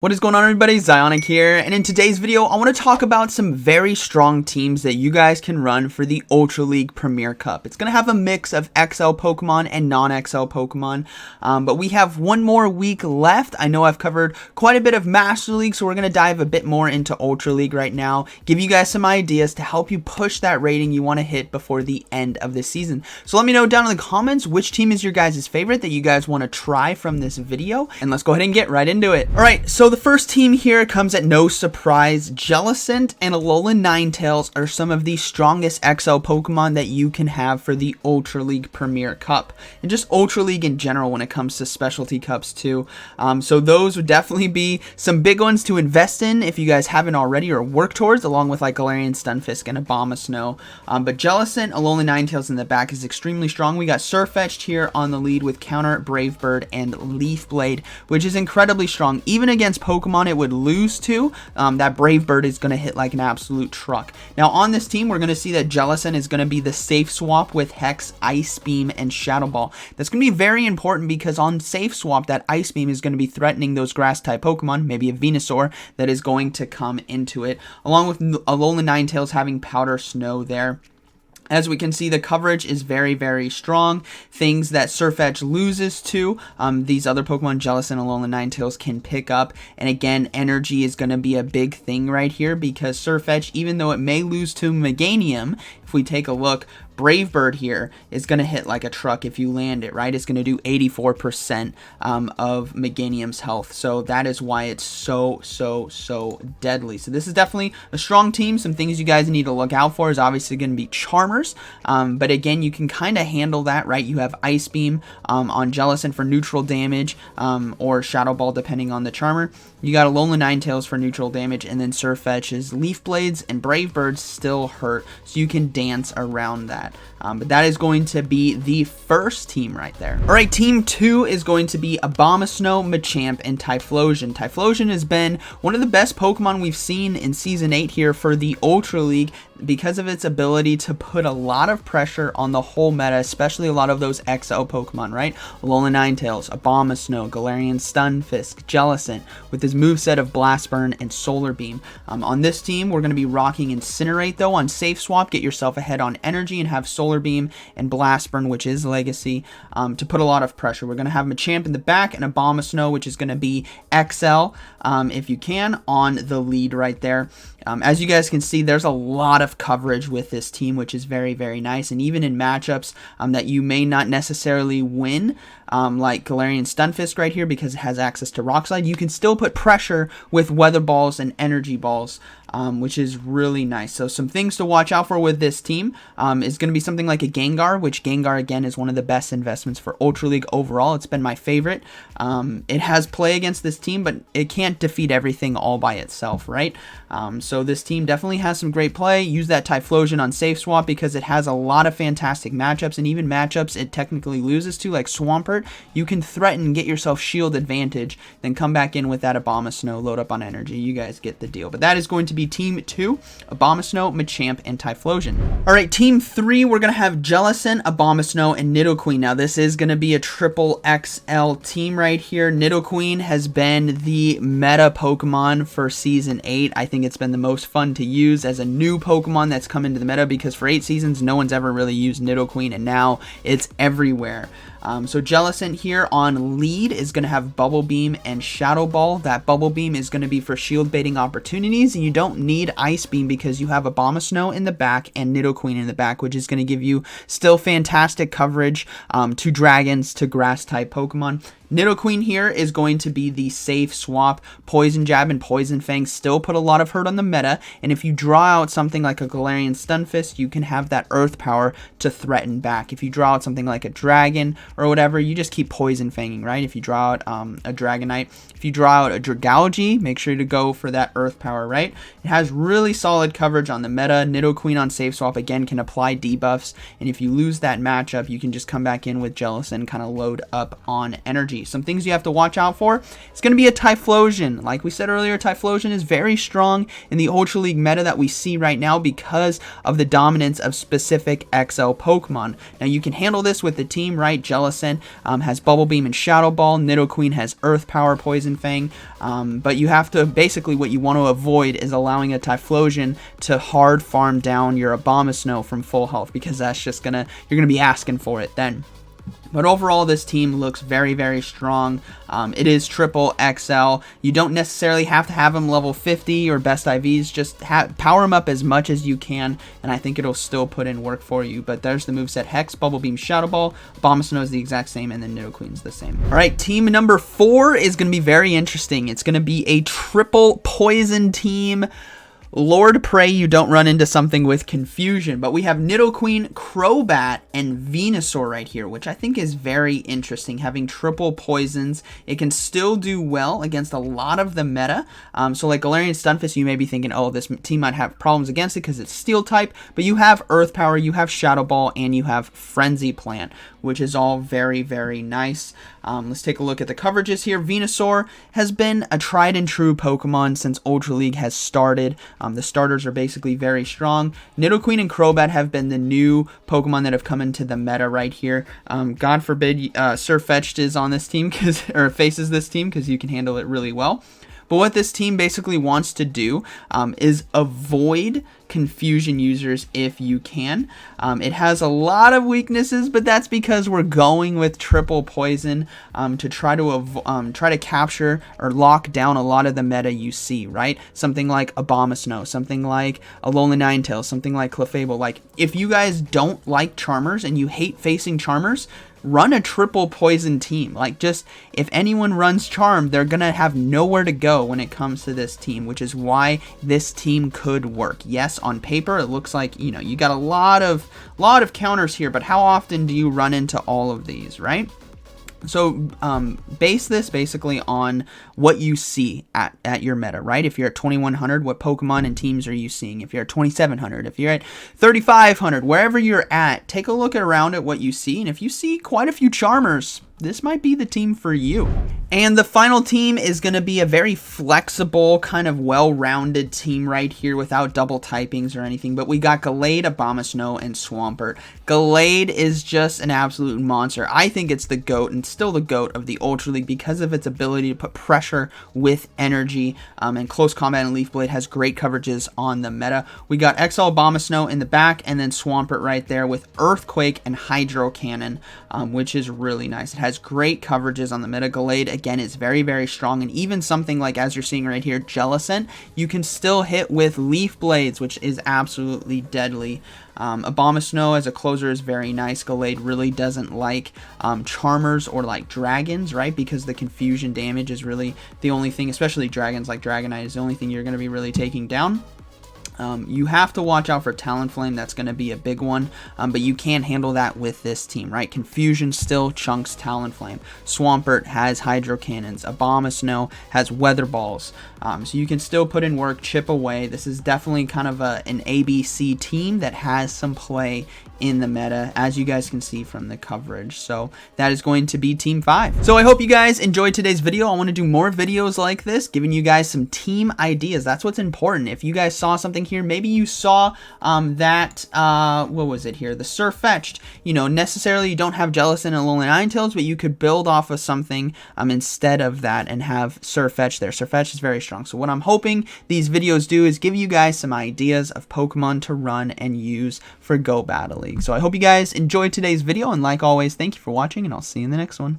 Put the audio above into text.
What is going on, everybody? ZyoniK here, and in today's video I want to talk about some very strong teams that you guys can run for the Ultra League Premier Cup. It's going to have a mix of XL Pokemon and non-XL Pokemon, but we have one more week left. I know I've covered quite a bit of Master League, so we're going to dive a bit more into Ultra League right now, give you guys some ideas to help you push that rating you want to hit before the end of the season. So let me know down in the comments which team is your guys' favorite that you guys want to try from this video, and let's go ahead and get right into it. Alright, so the first team here comes at no surprise. Jellicent and Alolan Ninetales are some of the strongest XL Pokemon that you can have for the Ultra League Premier Cup, and just Ultra League in general when it comes to specialty cups too. So those would definitely be some big ones to invest in if you guys haven't already or work towards, along with like Galarian Stunfisk and Abomasnow. But Jellicent, Alolan Ninetales in the back is extremely strong. We got Surfetch'd here on the lead with Counter, Brave Bird, and Leaf Blade, which is incredibly strong. Even against Pokemon it would lose to, that Brave Bird is going to hit like an absolute truck. Now on this team, we're going to see that Jellicent is going to be the safe swap with Hex, Ice Beam, and Shadow Ball. That's going to be very important because on safe swap, that Ice Beam is going to be threatening those grass-type Pokemon, maybe a Venusaur, that is going to come into it, along with Alolan Ninetales having Powder Snow there. As we can see, the coverage is very, very strong. Things that Surfetch'd loses to, these other Pokemon, Jellicent and Alolan Ninetales, can pick up. And again, energy is going to be a big thing right here because Surfetch'd, even though it may lose to Meganium, if we take a look, Brave Bird here is going to hit like a truck if you land it, right? It's going to do 84% of Meganium's health. So that is why it's so deadly. So this is definitely a strong team. Some things you guys need to look out for is obviously going to be Charmers. But again, you can kind of handle that, right? You have Ice Beam on Jellicent for neutral damage, or Shadow Ball depending on the Charmer. You got Alolan Ninetales for neutral damage, and then Surfetch's Leaf Blades and Brave Birds still hurt, so you can dance around that. But that is going to be the first team right there. Alright, team 2 is going to be Abomasnow, Machamp, and Typhlosion. Typhlosion has been one of the best Pokemon we've seen in Season 8 here for the Ultra League because of its ability to put a lot of pressure on the whole meta, especially a lot of those XL Pokemon, right? Alolan Ninetales, Abomasnow, Galarian Stunfisk, Jellicent, with his moveset of Blast Burn and Solar Beam. On this team, we're going to be rocking Incinerate, though. On Safe Swap, get yourself ahead on Energy and have Solar Beam and Blast Burn, which is Legacy, to put a lot of pressure. We're going to have Machamp in the back and Abomasnow, which is going to be XL, if you can, on the lead right there. As you guys can see, there's a lot of coverage with this team, which is very, very nice. And even in matchups that you may not necessarily win, like Galarian Stunfisk right here because it has access to Rock Slide, you can still put pressure with Weather Balls and Energy Balls, which is really nice. So some things to watch out for with this team is going to be something like a Gengar, which Gengar, again, is one of the best investments for Ultra League overall. It's been my favorite. It has play against this team, but it can't defeat everything all by itself, right? So this team definitely has some great play. Use that Typhlosion on Safe Swap because it has a lot of fantastic matchups, and even matchups it technically loses to, like Swampert, you can threaten, get yourself shield advantage, then come back in with that Abomasnow, load up on energy. You guys get the deal. But that is going to be Team 2, Abomasnow, Machamp, and Typhlosion. Alright, Team 3, we're going to have Jellicent, Abomasnow, and Nidoqueen. Now, this is going to be a triple XL team right here. Nidoqueen has been the meta Pokemon for Season 8. I think it's been the most fun to use as a new Pokemon that's come into the meta because for 8 seasons, no one's ever really used Nidoqueen, and now it's everywhere. So Jellicent here on lead is going to have Bubble Beam and Shadow Ball. That Bubble Beam is going to be for shield baiting opportunities, and you don't need Ice Beam because you have Abomasnow in the back and Nidoqueen in the back, which is going to give you still fantastic coverage to dragons, to grass type Pokemon. Nidoqueen here is going to be the safe swap. Poison Jab and Poison Fang still put a lot of hurt on the meta, and if you draw out something like a Galarian Stunfisk, you can have that Earth Power to threaten back. If you draw out something like a Dragon or whatever, you just keep Poison Fanging, right? If you draw out a Dragonite, if you draw out a Dragalge, make sure to go for that Earth Power, right? It has really solid coverage on the meta. Nidoqueen on Safe Swap, again, can apply debuffs, and if you lose that matchup, you can just come back in with Jellicent and kind of load up on energy. energy. Some things you have to watch out for. It's going to be a Typhlosion. Like we said earlier, Typhlosion is very strong in the Ultra League meta that we see right now because of the dominance of specific XL Pokemon. Now you can handle this with the team, right? Jellicent has Bubble Beam and Shadow Ball. Nidoqueen has Earth Power, Poison Fang. But you have to, basically what you want to avoid is allowing a Typhlosion to hard farm down your Abomasnow from full health, because that's just you're gonna be asking for it then. But overall, this team looks very, very strong. It is triple XL. You don't necessarily have to have them level 50 or best IVs. Just power them up as much as you can, and I think it'll still put in work for you. But there's the moveset: Hex, Bubble Beam, Shadow Ball. Abomasnow is the exact same, and then Nidoqueen's the same. All right, team number 4 is going to be very interesting. It's going to be a triple poison team. Lord, pray you don't run into something with confusion. But we have Nidoqueen, Crobat, and Venusaur right here, which I think is very interesting. Having triple poisons, it can still do well against a lot of the meta. So like Galarian Stunfisk, you may be thinking, oh, this team might have problems against it because it's Steel type. But you have Earth Power, you have Shadow Ball, and you have Frenzy Plant, which is all very, very nice. Let's take a look at the coverages here. Venusaur has been a tried and true Pokemon since Ultra League has started. The starters are basically very strong. Nidoqueen and Crobat have been the new Pokemon that have come into the meta right here. God forbid Sirfetch'd is on this team, or faces this team, because you can handle it really well. But what this team basically wants to do is avoid confusion users if you can. It has a lot of weaknesses, but that's because we're going with triple poison to try to capture or lock down a lot of the meta you see, right? Something like Abomasnow, something like Alolan Ninetales, something like Clefable. Like, if you guys don't like Charmers and you hate facing Charmers, run a triple poison team. Like, just, if anyone runs Charm, they're gonna have nowhere to go when it comes to this team, which is why this team could work. Yes, on paper it looks like, you know, you got a lot of counters here, but how often do you run into all of these, right? So base this basically on what you see at your meta, right? If you're at 2100, what Pokemon and teams are you seeing? If you're at 2700, if you're at 3500, wherever you're at, take a look around at what you see. And if you see quite a few Charmers, this might be the team for you. And the final team is going to be a very flexible, kind of well-rounded team right here without double typings or anything. But we got Gallade, Abomasnow, and Swampert. Gallade is just an absolute monster. I think it's the GOAT, and still the GOAT of the Ultra League, because of its ability to put pressure with energy. And Close Combat and Leaf Blade has great coverages on the meta. We got XL Abomasnow in the back, and then Swampert right there with Earthquake and Hydro Cannon, which is really nice. It has great coverages on the meta. Gallade, again, is very, very strong, and even something like, as you're seeing right here, Jellicent, you can still hit with Leaf Blades, which is absolutely deadly. Abomasnow as a closer is very nice. Gallade really doesn't like Charmers or like Dragons, right? Because the confusion damage is really the only thing, especially Dragons like Dragonite, is the only thing you're going to be really taking down. You have to watch out for Talonflame. That's going to be a big one, but you can handle that with this team, right? Confusion still chunks Talonflame. Swampert has Hydro Cannons. Abomasnow has Weather Balls. So you can still put in work, chip away. This is definitely kind of an ABC team that has some play in the meta, as you guys can see from the coverage. So that is going to be Team 5. So I hope you guys enjoyed today's video. I want to do more videos like this, giving you guys some team ideas. That's what's important. If you guys saw something here, maybe you saw what was it here? The Sirfetch'd. You know, necessarily you don't have Jellicent and Alolan Ninetales, but you could build off of something instead of that and have Sirfetch'd there. Sirfetch'd is very strong. So what I'm hoping these videos do is give you guys some ideas of Pokemon to run and use for Go Battle League. So I hope you guys enjoyed today's video, and like always, thank you for watching, and I'll see you in the next one.